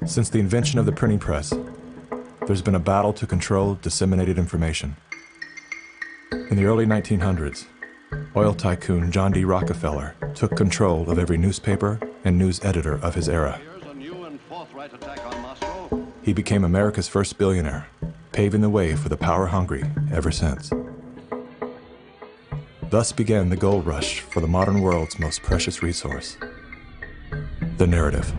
Since the invention of the printing press, there's been a battle to control disseminated information. In the early 1900s, oil tycoon John D. Rockefeller took control of every newspaper and news editor of his era. He became America's first billionaire, paving the way for the power-hungry ever since. Thus began the gold rush for the modern world's most precious resource, the narrative.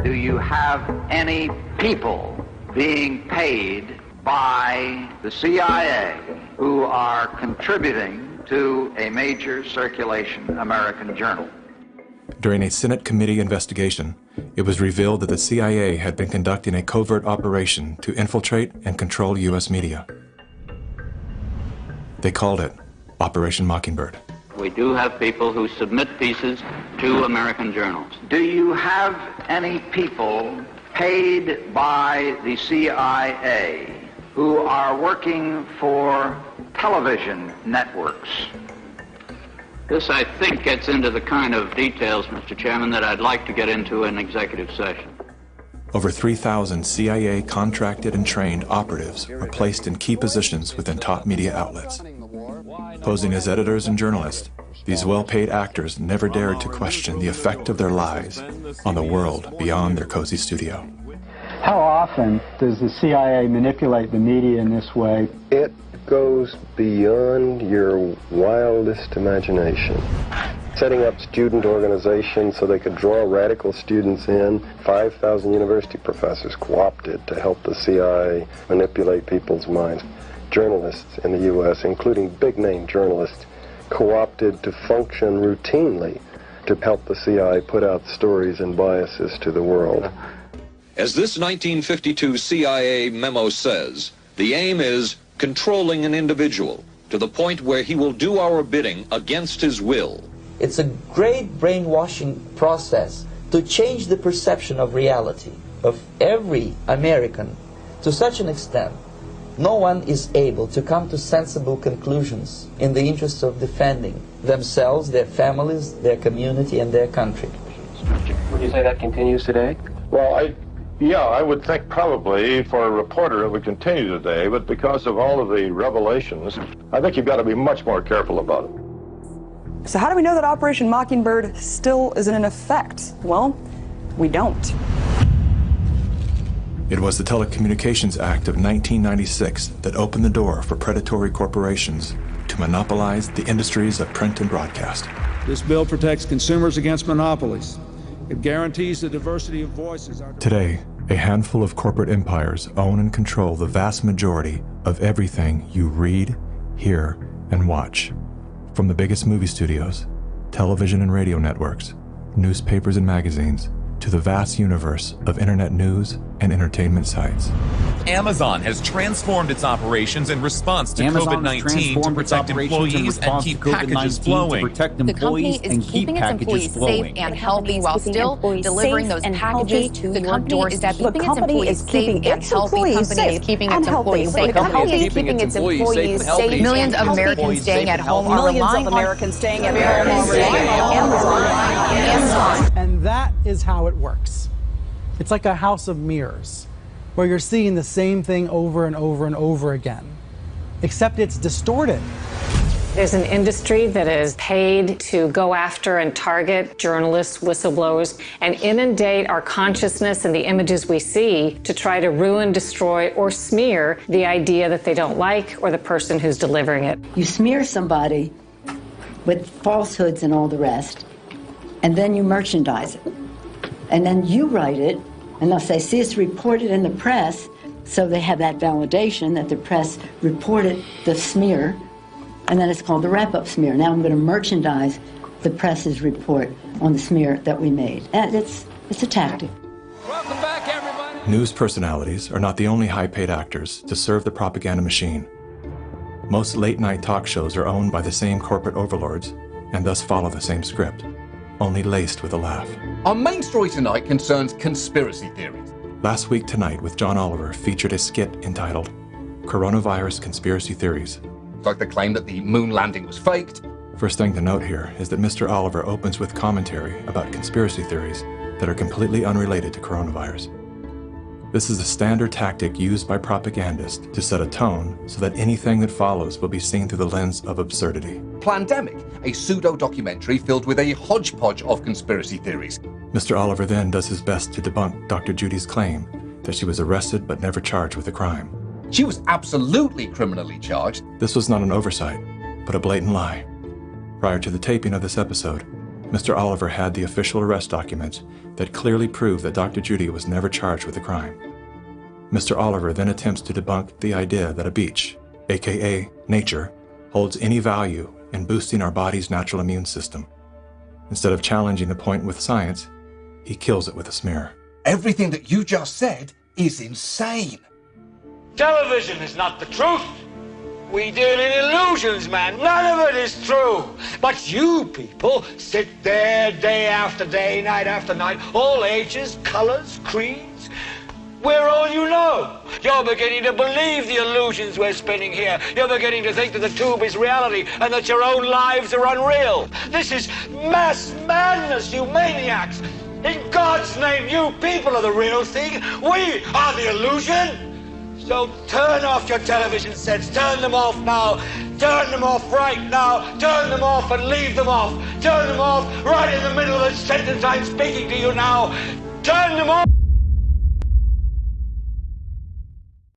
Do you have any people being paid by the CIA who are contributing to a major circulation American journal? During a Senate committee investigation, it was revealed that the CIA had been conducting a covert operation to infiltrate and control U.S. media. They called it Operation Mockingbird. We do have people who submit pieces to American journals. Do you have any people paid by the CIA who are working for television networks? This, I think, gets into the kind of details, Mr. Chairman, that I'd like to get into in executive session. Over 3,000 CIA contracted and trained operatives were placed in key positions within top media outlets. Posing as editors and journalists, these well-paid actors never dared to question the effect of their lives on the world beyond their cozy studio. How often does the CIA manipulate the media in this way? It goes beyond your wildest imagination. Setting up student organizations so they could draw radical students in. 5,000 university professors co-opted to help the CIA manipulate people's minds. Journalists in the U.S., including big-name journalists, co-opted to function routinely to help the CIA put out stories and biases to the world. As this 1952 CIA memo says, the aim is controlling an individual to the point where he will do our bidding against his will. It's a great brainwashing process to change the perception of reality of every American to such an extent no one is able to come to sensible conclusions in the interest of defending themselves, their families, their community, and their country. Would you say that continues today? Well, I would think probably for a reporter it would continue today, but because of all of the revelations, I think you've got to be much more careful about it. So how do we know that Operation Mockingbird still isn't in effect? Well, we don't. It was the Telecommunications Act of 1996 that opened the door for predatory corporations to monopolize the industries of print and broadcast. This bill protects consumers against monopolies. It guarantees the diversity of voices. Today, a handful of corporate empires own and control the vast majority of everything you read, hear, and watch. From the biggest movie studios, television and radio networks, newspapers and magazines, to the vast universe of internet news and entertainment sites. Amazon has transformed its operations in response to COVID-19 to protect employees and keep packages flowing. The company is keeping its employees safe and healthy while still delivering those packages to your doorstep. The company is keeping its employees safe. The company is keeping its employees safe. Millions of Americans staying at home are relying on Amazon. And that is how it works. It's like a house of mirrors, where you're seeing the same thing over and over and over again, except it's distorted. There's an industry that is paid to go after and target journalists, whistleblowers, and inundate our consciousness and the images we see to try to ruin, destroy, or smear the idea that they don't like or the person who's delivering it. You smear somebody with falsehoods and all the rest, and then you merchandise it. And then you write it, and they'll say, see, it's reported in the press, so they have that validation that the press reported the smear, and then it's called the wrap-up smear. Now I'm going to merchandise the press's report on the smear that we made. And it's a tactic. Welcome back, everybody. News personalities are not the only high-paid actors to serve the propaganda machine. Most late-night talk shows are owned by the same corporate overlords and thus follow the same script, only laced with a laugh. Our main story tonight concerns conspiracy theories. Last Week Tonight with John Oliver featured a skit entitled Coronavirus Conspiracy Theories. Like the claim that the moon landing was faked. First thing to note here is that Mr. Oliver opens with commentary about conspiracy theories that are completely unrelated to coronavirus. This is a standard tactic used by propagandists to set a tone so that anything that follows will be seen through the lens of absurdity. Plandemic, a pseudo-documentary filled with a hodgepodge of conspiracy theories. Mr. Oliver then does his best to debunk Dr. Judy's claim that she was arrested but never charged with a crime. She was absolutely criminally charged. This was not an oversight, but a blatant lie. Prior to the taping of this episode, Mr. Oliver had the official arrest documents that clearly prove that Dr. Judy was never charged with a crime. Mr. Oliver then attempts to debunk the idea that a beach, aka nature, holds any value in boosting our body's natural immune system. Instead of challenging the point with science, he kills it with a smear. Everything that you just said is insane. Television is not the truth. We deal in illusions, man. None of it is true. But you people sit there day after day, night after night, all ages, colors, creeds. We're all you know. You're beginning to believe the illusions we're spinning here. You're beginning to think that the tube is reality and that your own lives are unreal. This is mass madness, you maniacs. In God's name, you people are the real thing. We are the illusion. So turn off your television sets. Turn them off now. Turn them off right now. Turn them off and leave them off. Turn them off right in the middle of the sentence I'm speaking to you now. Turn them off.